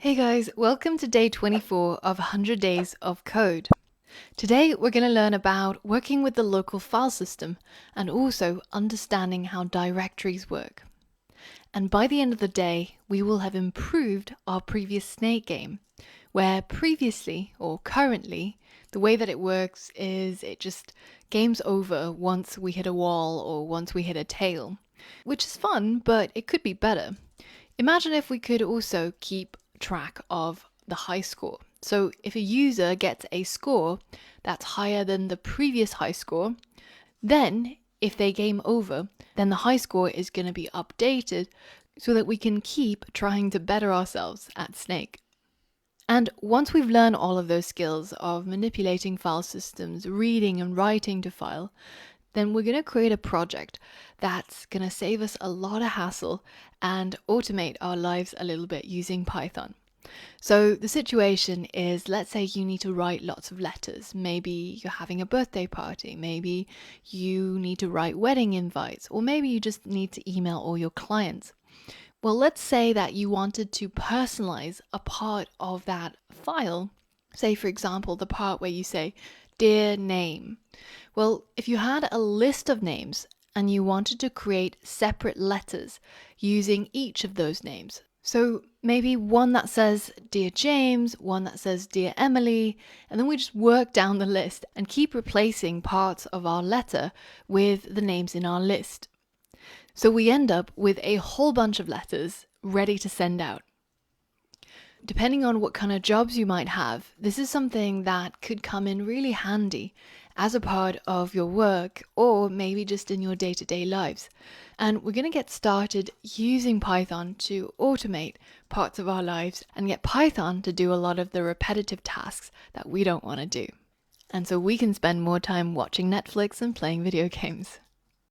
Hey guys, welcome to day 24 of 100 Days of Code. Today we're going to learn about working with the local file system and also understanding how directories work. And by the end of the day, we will have improved our previous snake game, where previously or currently, the way that it works is it just games over once we hit a wall or once we hit a tail, which is fun, but it could be better. Imagine if we could also keep track of the high score. So if a user gets a score that's higher than the previous high score, then if they game over, then the high score is going to be updated so that we can keep trying to better ourselves at Snake. And once we've learned all of those skills of manipulating file systems, reading and writing to file, then we're going to create a project that's going to save us a lot of hassle and automate our lives a little bit using Python. So the situation is, let's say you need to write lots of letters. Maybe you're having a birthday party. Maybe you need to write wedding invites, or maybe you just need to email all your clients. Well, let's say that you wanted to personalize a part of that file. Say, for example, the part where you say, "Dear name." Well, if you had a list of names and you wanted to create separate letters using each of those names, so maybe one that says "Dear James," one that says "Dear Emily," and then we just work down the list and keep replacing parts of our letter with the names in our list. So we end up with a whole bunch of letters ready to send out. Depending on what kind of jobs you might have, this is something that could come in really handy as a part of your work or maybe just in your day-to-day lives. And we're going to get started using Python to automate parts of our lives and get Python to do a lot of the repetitive tasks that we don't want to do. And so we can spend more time watching Netflix and playing video games.